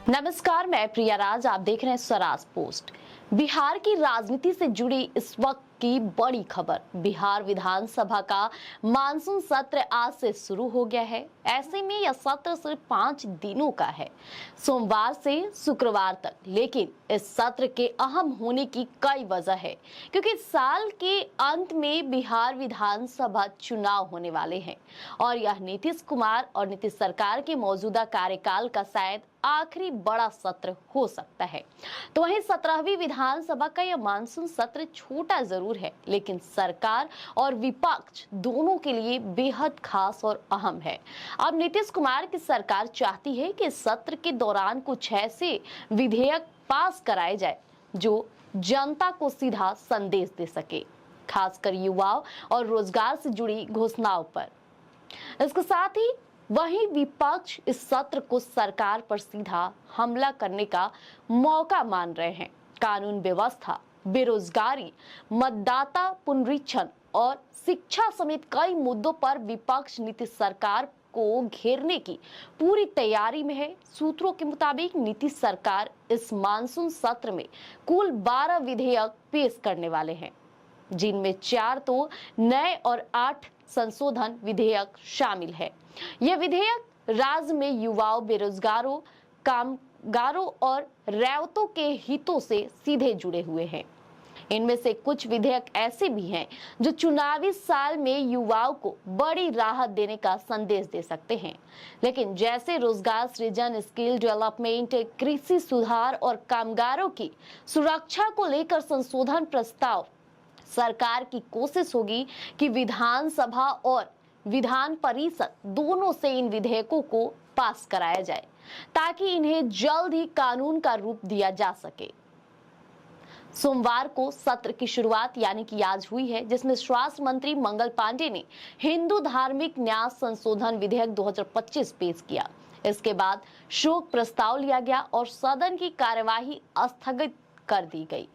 नमस्कार, मैं प्रिया राज। आप देख रहे हैं स्वराज पोस्ट। बिहार की राजनीति से जुड़ी इस वक्त की बड़ी खबर। बिहार विधानसभा का मानसून सत्र आज से शुरू हो गया है। ऐसे में यह सत्र सिर्फ 5 दिनों का है, सोमवार से शुक्रवार तक। लेकिन इस सत्र के अहम होने की कई वजह है, क्योंकि साल के अंत में बिहार विधानसभा चुनाव होने वाले हैं और यह नीतीश कुमार और नीतीश सरकार के मौजूदा कार्यकाल का शायद आखिरी बड़ा सत्र हो सकता है। तो वहीं 17वीं विधानसभा का यह मानसून सत्र छोटा जरूर है, लेकिन सरकार और विपक्ष दोनों के लिए बेहद खास और अहम है। अब नीतीश कुमार की सरकार चाहती है कि सत्र के दौरान कुछ ऐसे विधेयक पास कराए जाए जो जनता को सीधा संदेश दे सके, खासकर युवाओं और रोजगार से जुड़ी घोषणाओं पर। इसके साथ ही वहीं विपक्ष इस सत्र को सरकार पर सीधा हमला करने का मौका मान रहे हैं। कानून व्यवस्था, बेरोजगारी, मतदाता पुनरीक्षण और शिक्षा समेत कई मुद्दों पर विपक्ष नीतीश सरकार को घेरने की पूरी तैयारी में है। सूत्रों के मुताबिक नीतीश सरकार इस मानसून सत्र में कुल 12 विधेयक पेश करने वाले हैं, जिनमें 4 तो नए और 8 संशोधन विधेयक शामिल है। ये विधेयक राज्य में युवाओं, बेरोजगारों, कामगारों और रैयतों के हितों से सीधे जुड़े हुए हैं। इनमें से कुछ विधेयक ऐसे भी हैं जो चुनावी साल में युवाओं को बड़ी राहत देने का संदेश दे सकते हैं। लेकिन जैसे रोजगार सृजन, स्किल डेवलपमेंट, कृषि सुधार और कामगारों की सुरक्षा को लेकर संशोधन प्रस्ताव, सरकार की कोशिश होगी कि विधानसभा और विधान परिषद दोनों से इन विधेयकों को पास कराया जाए, ताकि इन्हें जल्द ही कानून का रूप दिया जा सके। सोमवार को सत्र की शुरुआत यानी कि आज हुई है, जिसमें स्वास्थ्य मंत्री मंगल पांडे ने हिंदू धार्मिक न्यास संशोधन विधेयक 2025 पेश किया। इसके बाद शोक प्रस्ताव लिया गया और सदन की कार्यवाही स्थगित कर दी गई।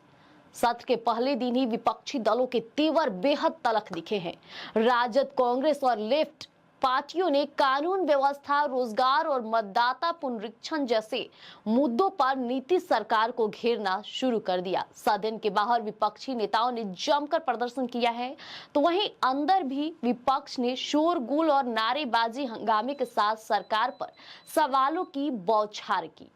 सत्र के पहले दिन ही विपक्षी दलों के तेवर बेहद तल्ख दिखे हैं। राजद, कांग्रेस और लेफ्ट पार्टियों ने कानून व्यवस्था, रोजगार और मतदाता पुनरीक्षण जैसे मुद्दों पर नीतीश सरकार को घेरना शुरू कर दिया। सदन के बाहर विपक्षी नेताओं ने जमकर प्रदर्शन किया है, तो वहीं अंदर भी विपक्ष ने शोरगुल और नारेबाजी हंगामे के साथ सरकार पर सवालों की बौछार की।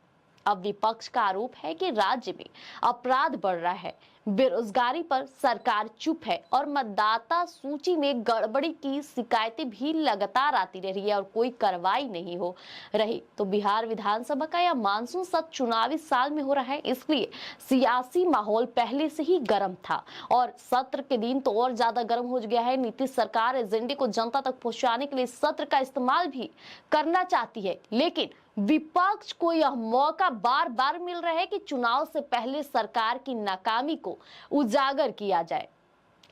अब विपक्ष का आरोप है कि राज्य में अपराध बढ़ रहा है, बेरोजगारी पर सरकार चुप है और मतदाता सूची में गड़बड़ी की शिकायतें भी लगातार आती रही है और कोई कार्रवाई नहीं हो रही। तो बिहार विधानसभा का यह मानसून सत्र चुनावी साल में हो रहा है, इसलिए सियासी माहौल पहले से ही गर्म था और सत्र के दिन तो और ज्यादा गर्म हो गया है। नीतीश सरकार एजेंडे को जनता तक पहुंचाने के लिए सत्र का इस्तेमाल भी करना चाहती है, लेकिन विपक्ष को यह मौका बार बार मिल रहा है कि चुनाव से पहले सरकार की नाकामी को उजागर किया जाए।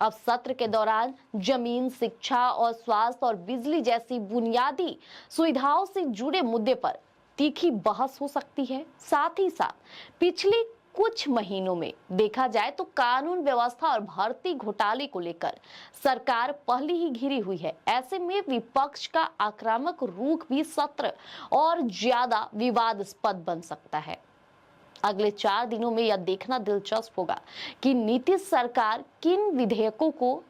अब सत्र के दौरान जमीन, शिक्षा और स्वास्थ्य और बिजली जैसी बुनियादी सुविधाओं से जुड़े मुद्दे पर तीखी बहस हो सकती है। साथ ही साथ पिछले कुछ महीनों में देखा जाए तो कानून व्यवस्था और भर्ती घोटाले को लेकर सरकार पहले ही घिरी हुई है। ऐसे में विपक्ष का आक्रामक रुख भी सत्र और ज्यादा विवादास्पद बन सकता है। अगले 4 दिनों में यह देखना दिलचस्प होगा कि नीतीश सरकार किन विधेयकों को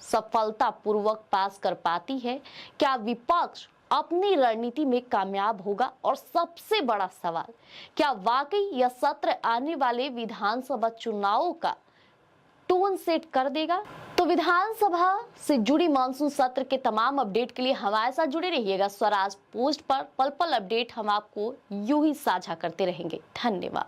सफलतापूर्वक पास कर पाती है। क्या विपक्ष अपनी रणनीति में कामयाब होगा? और सबसे बड़ा सवाल, क्या वाकई यह सत्र आने वाले विधानसभा चुनावों का टोन सेट कर देगा? तो विधानसभा से जुड़ी मानसून सत्र के तमाम अपडेट के लिए हमारे साथ जुड़े रहिएगा। स्वराज पोस्ट पर पल पल अपडेट हम आपको यूं ही साझा करते रहेंगे। धन्यवाद।